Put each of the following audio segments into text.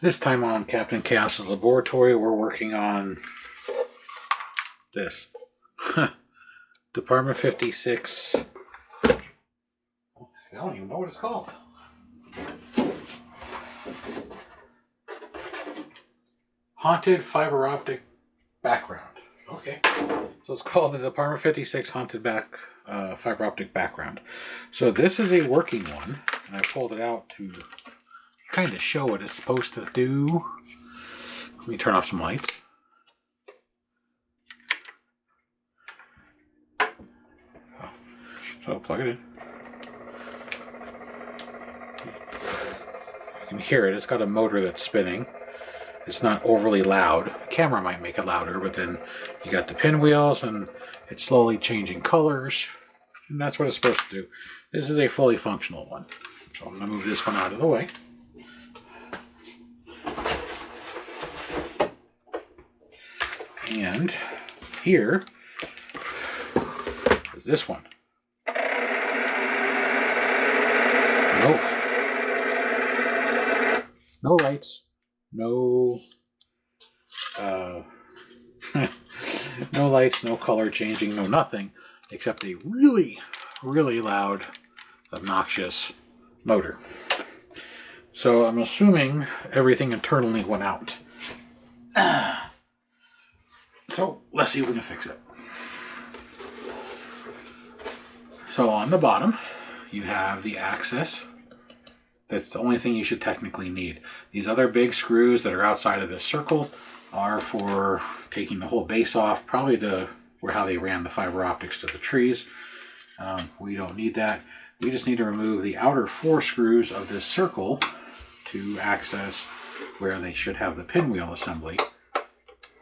This time on Captain Chaos's laboratory, we're working on this. Department 56. I don't even know what it's called. Haunted fiber optic background. Okay. So it's called the Department 56 Haunted fiber optic background. So this is a working one, and I pulled it out to kind of show what it's supposed to do. Let me turn off some lights. So plug it in. You can hear it. It's got a motor that's spinning. It's not overly loud. The camera might make it louder, but then you got the pinwheels and it's slowly changing colors. And that's what it's supposed to do. This is a fully functional one. So I'm going to move this one out of the way. And here is this one. No lights, no no lights, no color changing, no nothing, except a really, really loud, obnoxious motor. So I'm assuming everything internally went out. So let's see if we can fix it. So on the bottom, you have the access. That's the only thing you should technically need. These other big screws that are outside of this circle are for taking the whole base off, probably to how they ran the fiber optics to the trees. We don't need that. We just need to remove the outer 4 screws of this circle to access where they should have the pinwheel assembly,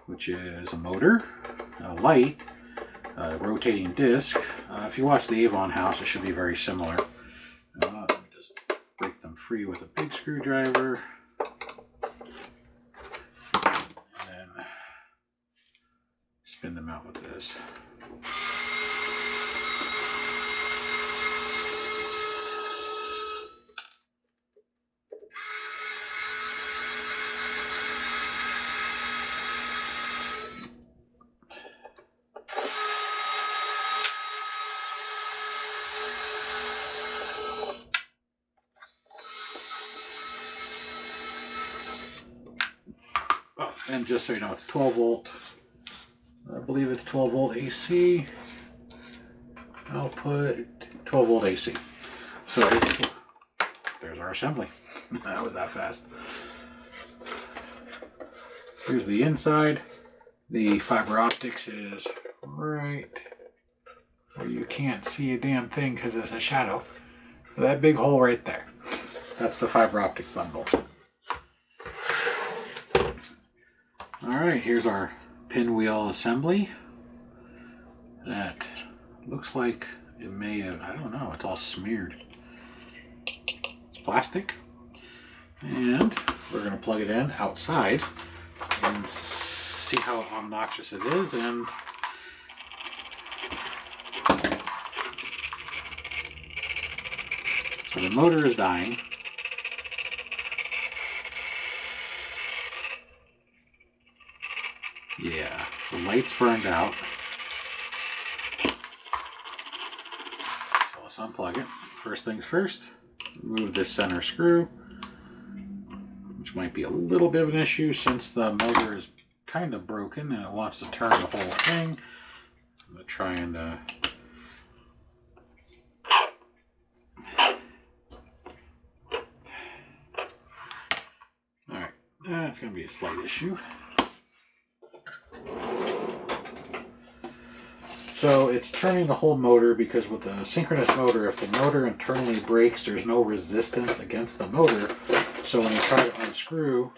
which is a motor, a light, a rotating disc. If you watch the Avon house, it should be very similar. Let me just break them free with a big screwdriver. And then spin them out with this. And just so you know, it's 12 volt. I believe it's 12 volt AC. Output 12 volt AC. So there's our assembly. That was that fast. Here's the inside. The fiber optics is right where you can't see a damn thing because it's a shadow. So that big hole right there. That's the fiber optic bundle. Alright, here's our pinwheel assembly. That looks like it may have, I don't know, it's all smeared. It's plastic. And we're going to plug it in outside and see how obnoxious it is. And so the motor is dying. Yeah, the light's burned out. So let's unplug it. First things first, remove this center screw, which might be a little bit of an issue since the motor is kind of broken and it wants to turn the whole thing. I'm going to try and alright, that's going to be a slight issue. So it's turning the whole motor because with the synchronous motor, if the motor internally breaks, there's no resistance against the motor. So when you try to unscrew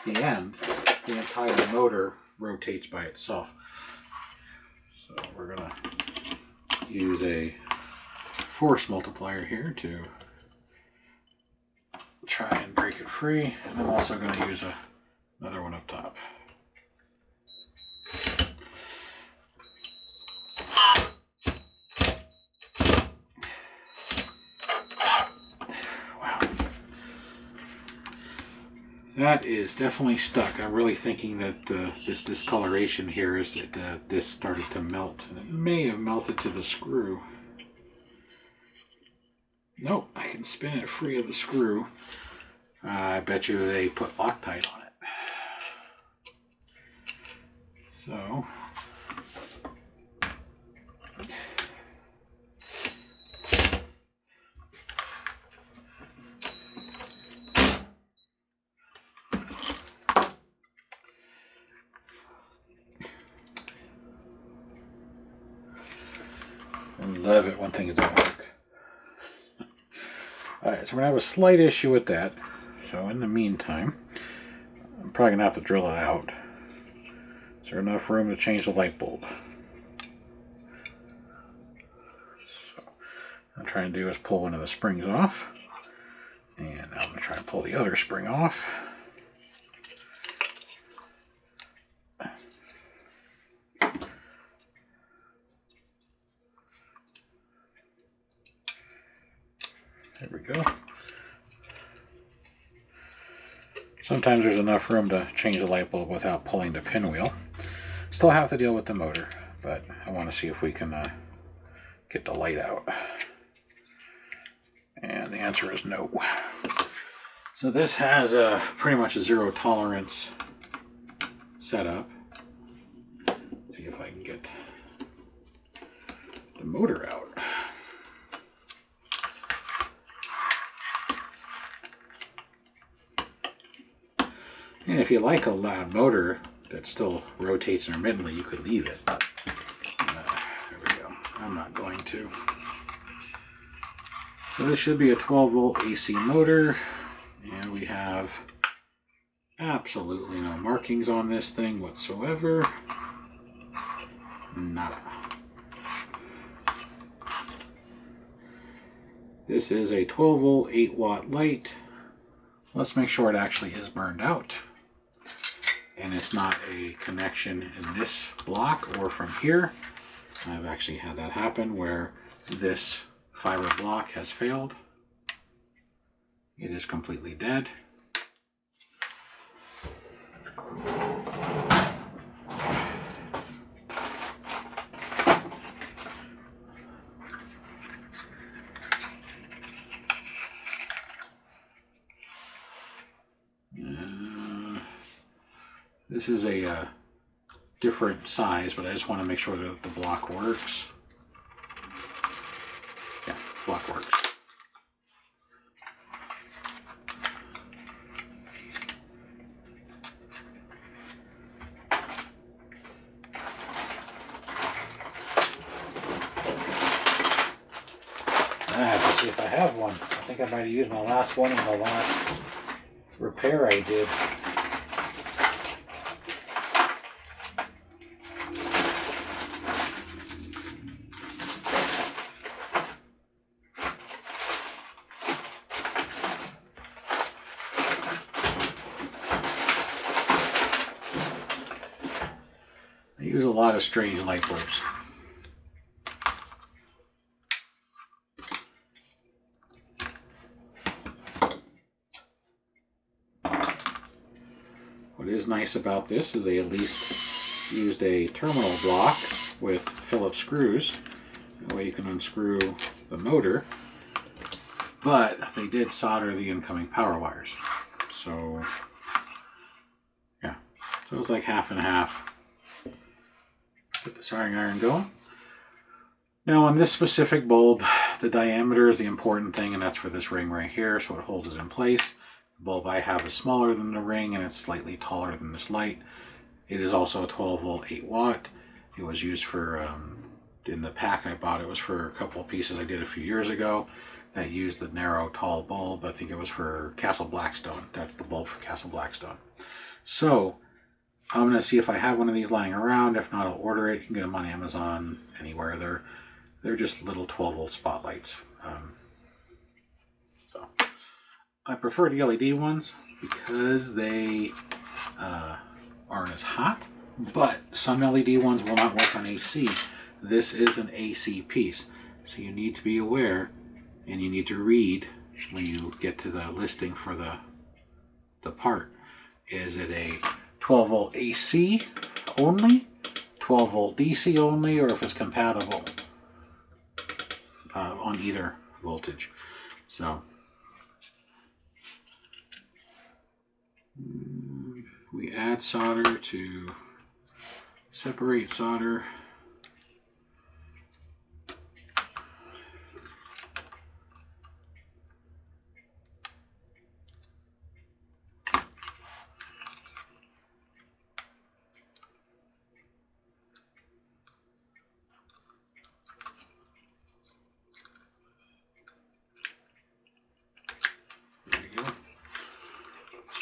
the end, the entire motor rotates by itself. So we're going to use a force multiplier here to try and break it free. And I'm also going to use another one up top. That is definitely stuck. I'm really thinking that this discoloration here is that this started to melt. And it may have melted to the screw. Nope, I can spin it free of the screw. I bet you they put Loctite on it. So... I love it when things don't work. Alright, so we're going to have a slight issue with that. So in the meantime, I'm probably going to have to drill it out. Is there enough room to change the light bulb? So what I'm trying to do is pull one of the springs off. And I'm going to try and pull the other spring off. There we go. Sometimes there's enough room to change the light bulb without pulling the pinwheel. Still have to deal with the motor, but I want to see if we can get the light out. And the answer is no. So this has pretty much a zero tolerance setup. See if I can get the motor out. And if you like a loud motor that still rotates intermittently, you could leave it. There we go. I'm not going to. So this should be a 12-volt AC motor. And we have absolutely no markings on this thing whatsoever. Nada. This is a 12-volt, 8-watt light. Let's make sure it actually is burned out. And it's not a connection in this block or from here. I've actually had that happen where this fiber block has failed. It is completely dead. This is a different size, but I just want to make sure that the block works. Yeah, block works. I have to see if I have one. I think I might have used my last one in the last repair I did. I use a lot of strange light bulbs. What is nice about this is they at least used a terminal block with Phillips screws. That way you can unscrew the motor. But they did solder the incoming power wires. So, yeah. So it's like half and half. Get the soldering iron going. Now on this specific bulb, the diameter is the important thing, and that's for this ring right here, so it holds it in place. The bulb I have is smaller than the ring, and it's slightly taller than this light. It is also a 12-volt, 8-watt. It was used for, in the pack I bought, it was for a couple of pieces I did a few years ago that used the narrow, tall bulb. I think it was for Castle Blackstone. That's the bulb for Castle Blackstone. So, I'm going to see if I have one of these lying around. If not, I'll order it. You can get them on Amazon, anywhere. They're just little 12-volt spotlights. So I prefer the LED ones because they aren't as hot, but some LED ones will not work on AC. This is an AC piece, so you need to be aware and you need to read when you get to the listing for the part. Is it a 12 volt AC only, 12 volt DC only, or if it's compatible on either voltage. So we add solder to separate solder.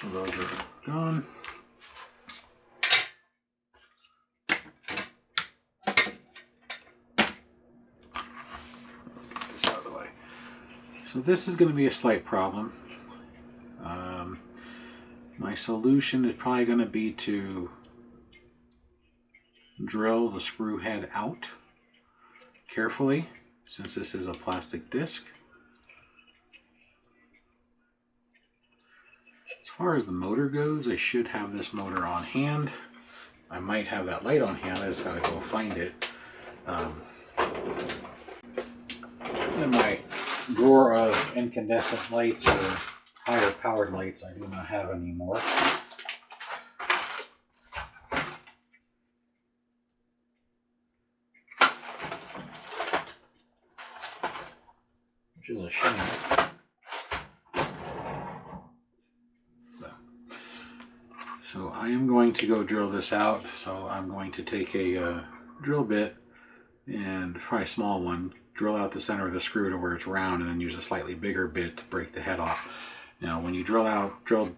So those are gone. Get this out of the way. So this is going to be a slight problem. My solution is probably going to be to drill the screw head out carefully, since this is a plastic disc. As far as the motor goes, I should have this motor on hand. I might have that light on hand. I just gotta go find it. In my drawer of incandescent lights or higher powered lights, I do not have anymore. Which is a shame. So I am going to go drill this out. So I'm going to take a drill bit, and probably a small one, drill out the center of the screw to where it's round, and then use a slightly bigger bit to break the head off. Now when you drill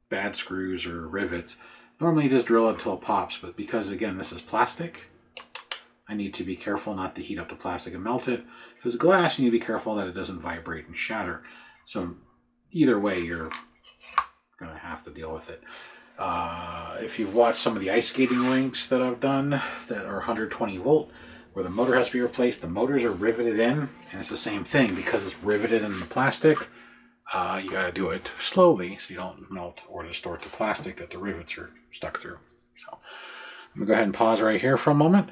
bad screws or rivets, normally you just drill it until it pops, but because again this is plastic, I need to be careful not to heat up the plastic and melt it. If it's glass, you need to be careful that it doesn't vibrate and shatter. So either way, you're going to have to deal with it. If you've watched some of the ice skating rinks that I've done that are 120 volt, where the motor has to be replaced, the motors are riveted in, and it's the same thing. Because it's riveted in the plastic, you got to do it slowly so you don't melt or distort the plastic that the rivets are stuck through. So I'm going to go ahead and pause right here for a moment.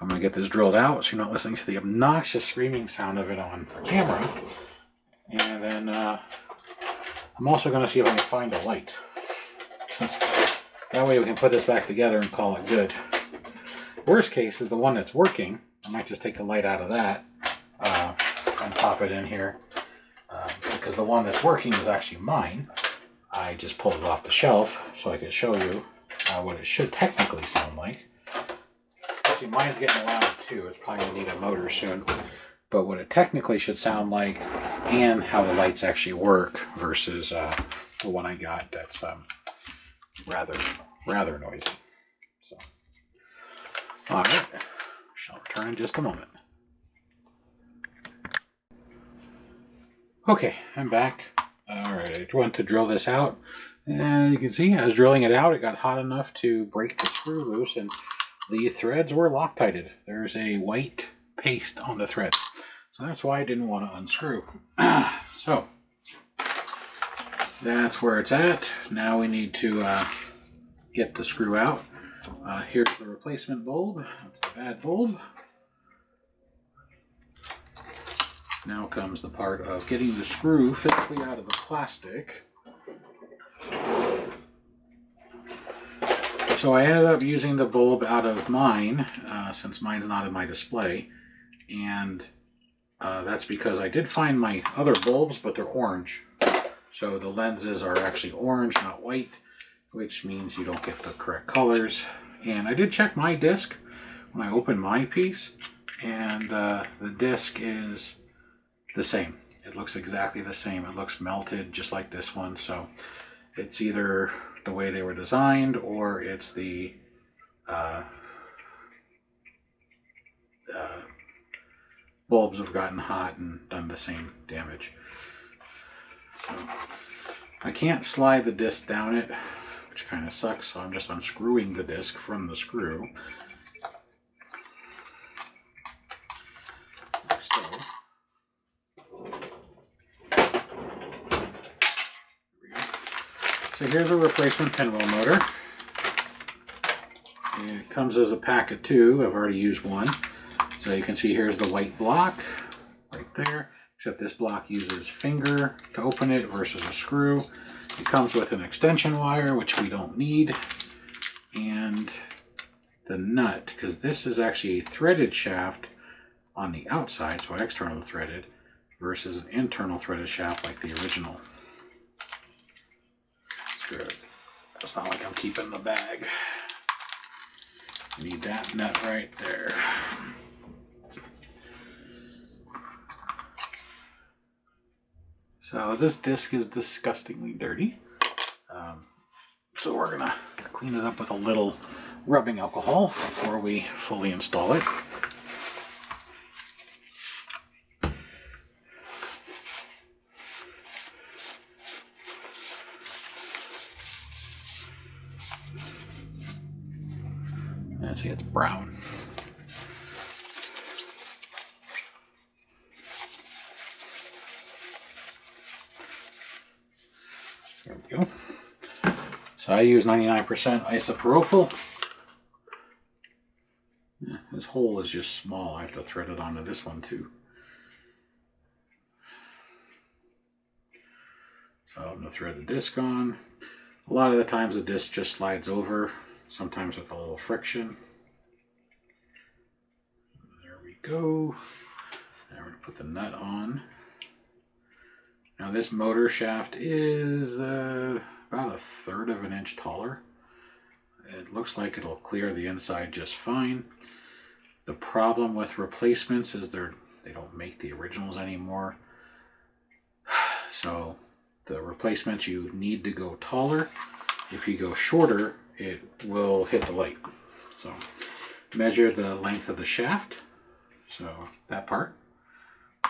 I'm going to get this drilled out so you're not listening to the obnoxious screaming sound of it on camera. And then I'm also going to see if I can find a light. That way we can put this back together and call it good. Worst case is the one that's working. I might just take the light out of that and pop it in here. Because the one that's working is actually mine. I just pulled it off the shelf so I could show you what it should technically sound like. Actually, mine's getting loud too. It's probably going to need a motor soon. But what it technically should sound like, and how the lights actually work, versus the one I got that's rather noisy. So, all right, shall return in just a moment. Okay, I'm back. All right, I went to drill this out, and you can see as drilling it out, it got hot enough to break the screw loose, and the threads were Loctited. There's a white paste on the thread. So that's why I didn't want to unscrew. So that's where it's at. Now we need to get the screw out. Here's the replacement bulb. That's the bad bulb. Now comes the part of getting the screw physically out of the plastic. So I ended up using the bulb out of mine, since mine's not in my display. And that's because I did find my other bulbs, but they're orange. So the lenses are actually orange, not white, which means you don't get the correct colors. And I did check my disc when I opened my piece, and the disc is the same. It looks exactly the same. It looks melted just like this one. So it's either the way they were designed, or it's the bulbs have gotten hot and done the same damage. So I can't slide the disc down it, which kind of sucks, so I'm just unscrewing the disc from the screw. So here's a replacement pinwheel motor. And it comes as a pack of 2. I've already used one. So you can see here's the white block right there, except this block uses finger to open it versus a screw. It comes with an extension wire, which we don't need, and the nut, because this is actually a threaded shaft on the outside, so external threaded, versus an internal threaded shaft like the original. Screw it. That's not like I'm keeping the bag. Need that nut right there. So this disc is disgustingly dirty. So we're gonna clean it up with a little rubbing alcohol before we fully install it. And see, it's brown. There we go. So I use 99% isopropyl. Yeah, this hole is just small. I have to thread it onto this one too. So I'm going to thread the disc on. A lot of the times the disc just slides over, sometimes with a little friction. There we go. Now we're going to put the nut on. Now this motor shaft is about 1/3 of an inch taller. It looks like it'll clear the inside just fine. The problem with replacements is they don't make the originals anymore. So the replacements, you need to go taller. If you go shorter, it will hit the light. So measure the length of the shaft, so that part,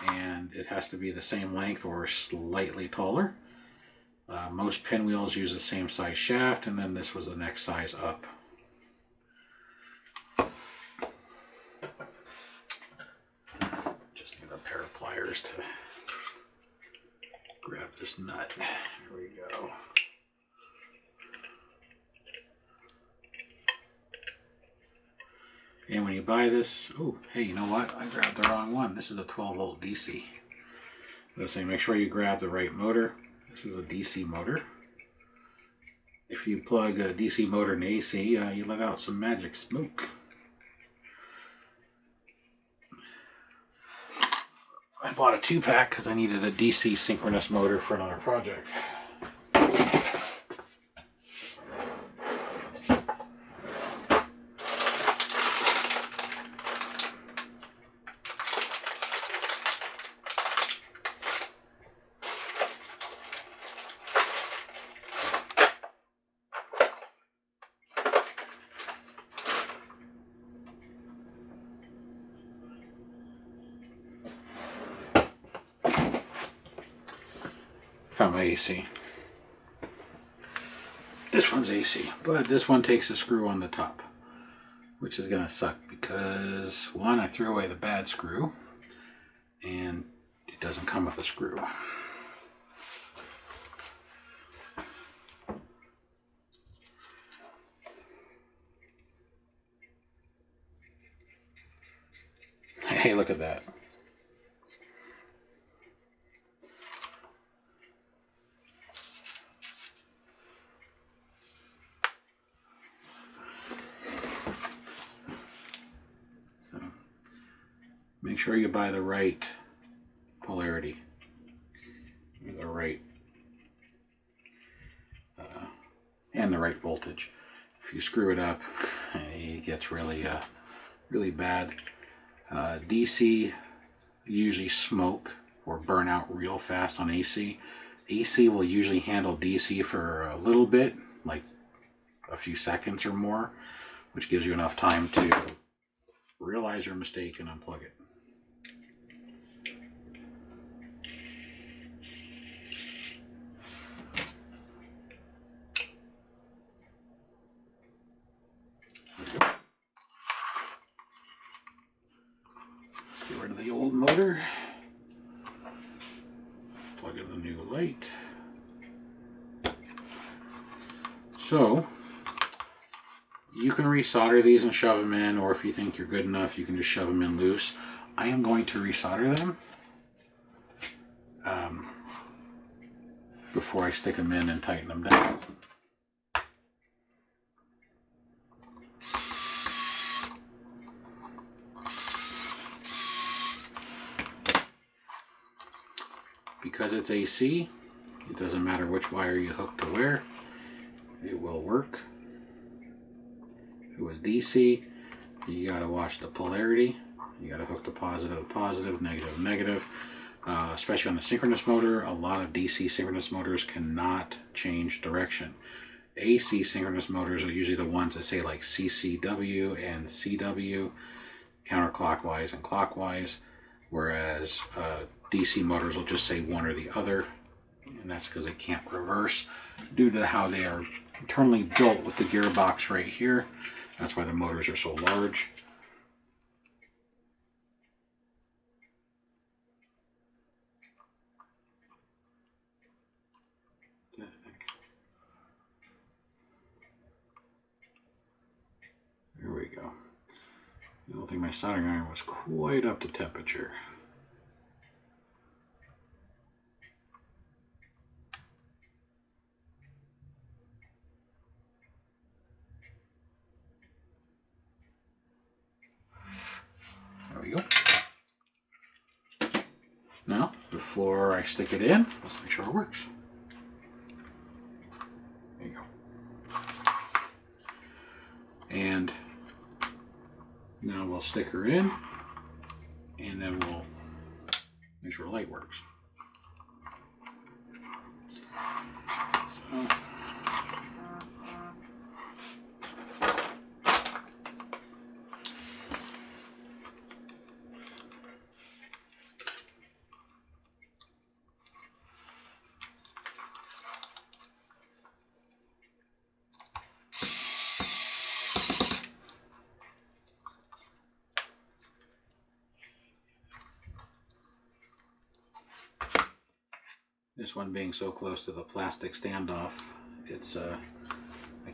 and it has to be the same length or slightly taller. Most pinwheels use the same size shaft, and then this was the next size up. Just need a pair of pliers to grab this nut. Here we go. And when you buy this, oh, hey, you know what? I grabbed the wrong one. This is a 12-volt DC. Let's say make sure you grab the right motor. This is a DC motor. If you plug a DC motor in AC, you let out some magic smoke. I bought a 2-pack because I needed a DC synchronous motor for another project. Found my AC. This one's AC, but this one takes a screw on the top, which is gonna suck because one, I threw away the bad screw, and it doesn't come with a screw. Hey, look at that. Make sure you buy the right polarity, or the right, and the right voltage. If you screw it up, it gets really, really bad. DC usually smoke or burn out real fast on AC. AC will usually handle DC for a little bit, like a few seconds or more, which gives you enough time to realize your mistake and unplug it. Let's get rid of the old motor. Plug in the new light. So you can resolder these and shove them in, or if you think you're good enough, you can just shove them in loose. I am going to resolder them before I stick them in and tighten them down. Because it's AC, it doesn't matter which wire you hook to where, it will work. If it was DC, you gotta watch the polarity. You gotta hook the positive to positive, negative to negative. Especially on the synchronous motor, a lot of DC synchronous motors cannot change direction. AC synchronous motors are usually the ones that say like CCW and CW, counterclockwise and clockwise, whereas DC motors will just say one or the other, and that's because they can't reverse due to how they are internally built with the gearbox right here. That's why the motors are so large. There we go. I don't think my soldering iron was quite up to temperature. There we go. Now, before I stick it in, let's make sure it works. There you go. And now we'll stick her in, and then we'll make sure the light works. So, this one being so close to the plastic standoff, it's I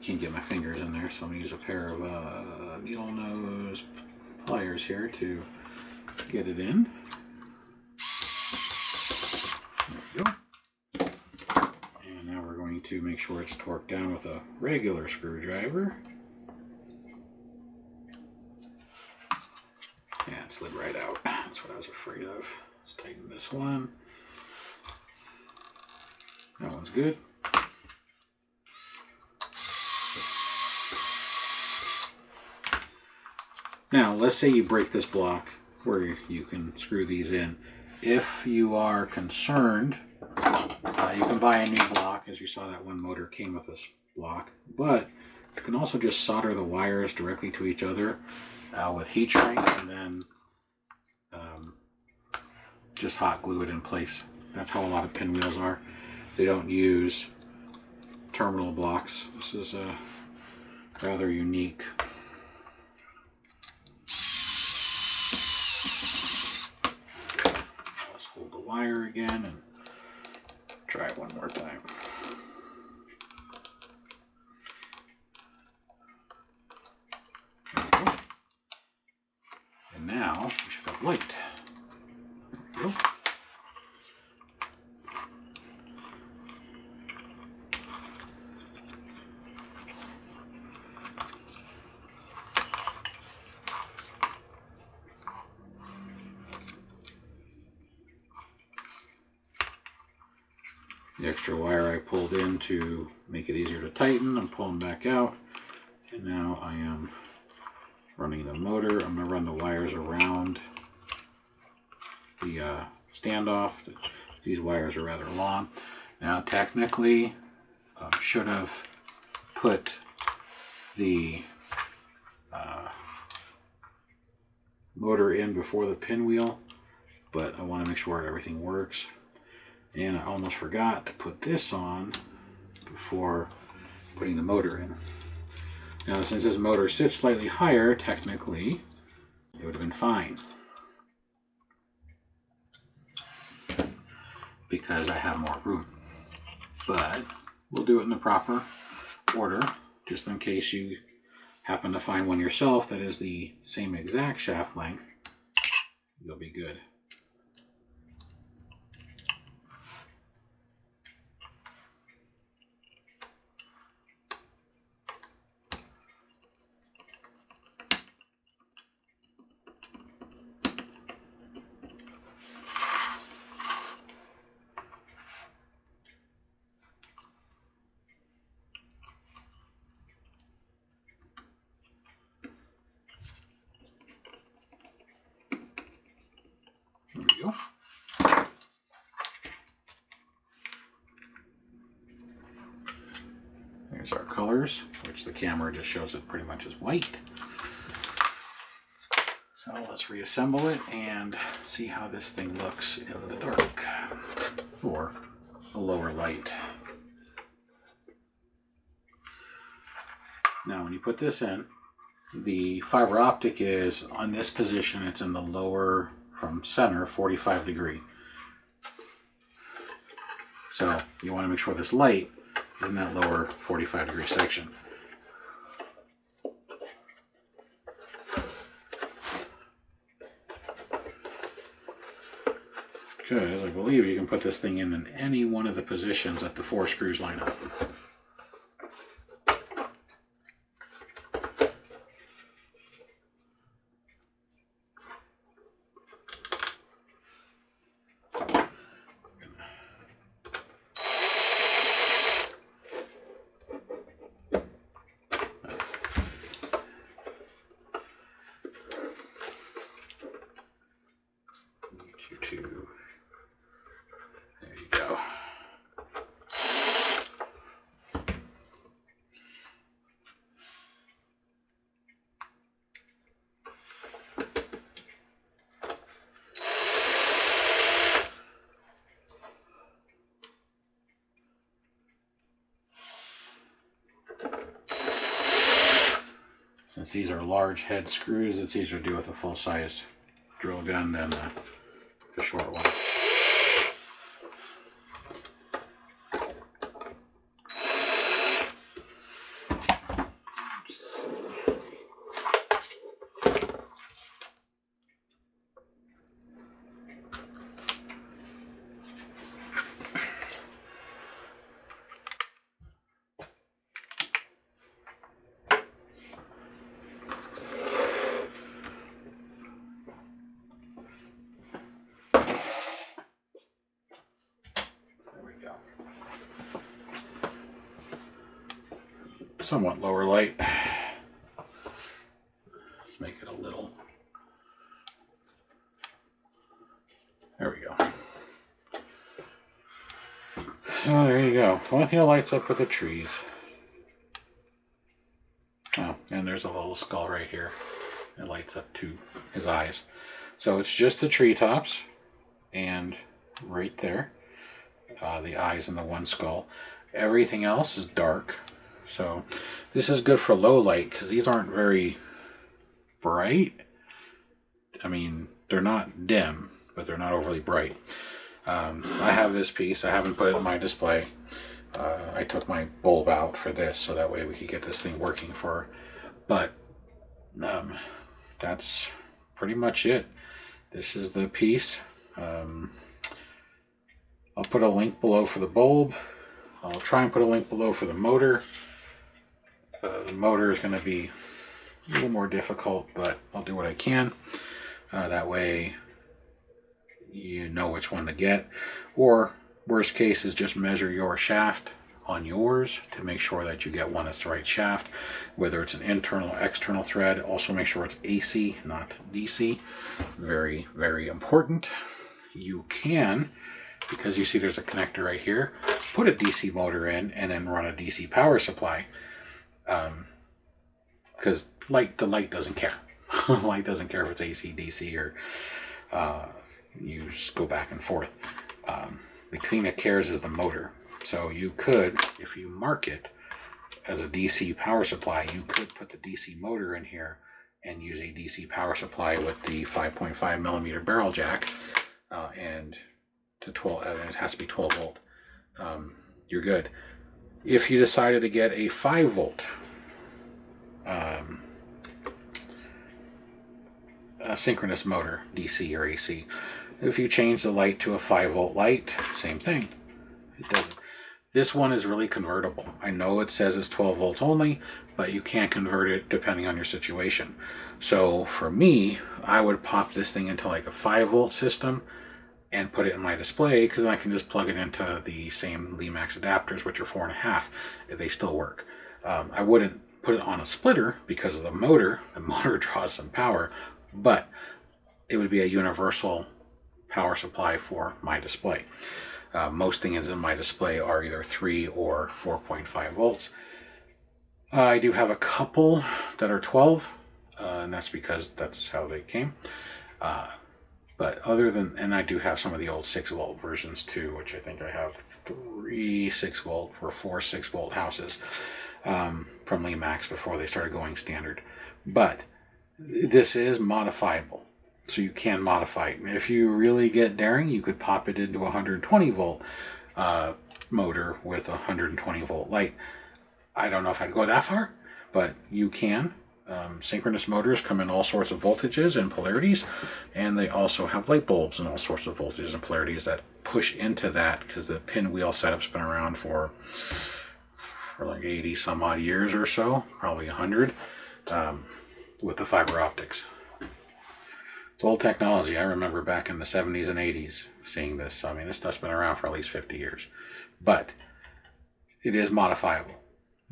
can't get my fingers in there, so I'm going to use a pair of needle nose pliers here to get it in. There we go. And now we're going to make sure it's torqued down with a regular screwdriver. Yeah, it slid right out. That's what I was afraid of. Let's tighten this one. That one's good. Now, let's say you break this block where you can screw these in. If you are concerned, you can buy a new block. As you saw, that one motor came with this block. But you can also just solder the wires directly to each other with heat shrink, and then just hot glue it in place. That's how a lot of pinwheels are. They don't use terminal blocks. This is rather unique. Let's hold the wire again and try it one more time. There we go. And now we should have light. There we go. The extra wire I pulled in to make it easier to tighten, I'm pulling back out, and now I am running the motor. I'm going to run the wires around the standoff. These wires are rather long. Now technically, should have put the motor in before the pinwheel, but I want to make sure everything works. And I almost forgot to put this on before putting the motor in. Now, since this motor sits slightly higher, technically, it would have been fine, because I have more room. But we'll do it in the proper order, just in case you happen to find one yourself that is the same exact shaft length, you'll be good. There we go. There's our colors, which the camera just shows it pretty much as white. So let's reassemble it and see how this thing looks in the dark or a lower light. Now when you put this in, the fiber optic is on this position. It's in the lower, from center, 45 degree. So you want to make sure this light is in that lower 45 degree section. Because I believe you can put this thing in any one of the positions that the 4 screws line up. There you go. Since these are large head screws, it's easier to do with a full-size drill gun than the short one. Somewhat lower light. Let's make it a little. There we go. So there you go. One thing that lights up with the trees. Oh, and there's a little skull right here. It lights up to his eyes. So it's just the treetops and right there. The eyes and the one skull. Everything else is dark. So this is good for low light because these aren't very bright. I mean, they're not dim, but they're not overly bright. I have this piece. I haven't put it in my display. I took my bulb out for this so that way we could get this thing working for. But that's pretty much it. This is the piece. I'll put a link below for the bulb. I'll try and put a link below for the motor. The motor is going to be a little more difficult, but I'll do what I can. That way you know which one to get. Or worst case is just measure your shaft on yours to make sure that you get one that's the right shaft, whether it's an internal or external thread. Also make sure it's AC, not DC. Very, very important. You can, because you see there's a connector right here, put a DC motor in and then run a DC power supply. Because the light doesn't care. Light doesn't care if it's AC, DC, or you just go back and forth. The thing that cares is the motor. So you could, if you mark it as a DC power supply, you could put the DC motor in here and use a DC power supply with the 5.5 millimeter barrel jack, and to 12. It has to be 12 volt. You're good. If you decided to get a 5-volt a synchronous motor, DC or AC, if you change the light to a 5-volt light, same thing. It doesn't. This one is really convertible. I know it says it's 12 volts only, but you can convert it depending on your situation. So for me, I would pop this thing into like a 5-volt system and put it in my display, because then I can just plug it into the same Limax adapters, which are 4.5. They still work. I wouldn't put it on a splitter because of the motor. The motor draws some power, but it would be a universal power supply for my display. Most things in my display are either 3 or 4.5 volts. I do have a couple that are 12, and that's because that's how they came. But other than, and I do have some of the old 6-volt versions too, which I think I have 3 6-volt or 4 6-volt houses from Limax before they started going standard. But this is modifiable, so you can modify it. If you really get daring, you could pop it into a 120-volt motor with a 120-volt light. I don't know if I'd go that far, but you can. Synchronous motors come in all sorts of voltages and polarities, and they also have light bulbs in all sorts of voltages and polarities that push into that, because the pinwheel setup's been around for like 80 some odd years or so, probably 100, with the fiber optics. It's old technology. I remember back in the 70s and 80s seeing this. I mean, this stuff's been around for at least 50 years, but it is modifiable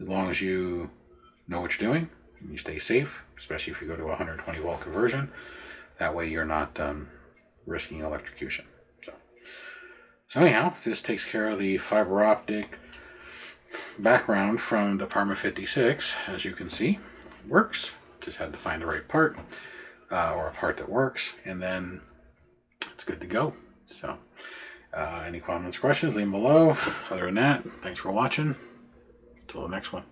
as long as you know what you're doing. You stay safe, especially if you go to a 120 volt conversion. That way you're not risking electrocution. So anyhow, this takes care of the fiber optic background from Department 56. As you can see, it works. Just had to find the right part, or a part that works, and then it's good to go. So any comments or questions, leave them below. Other than that, thanks for watching. Until the next one.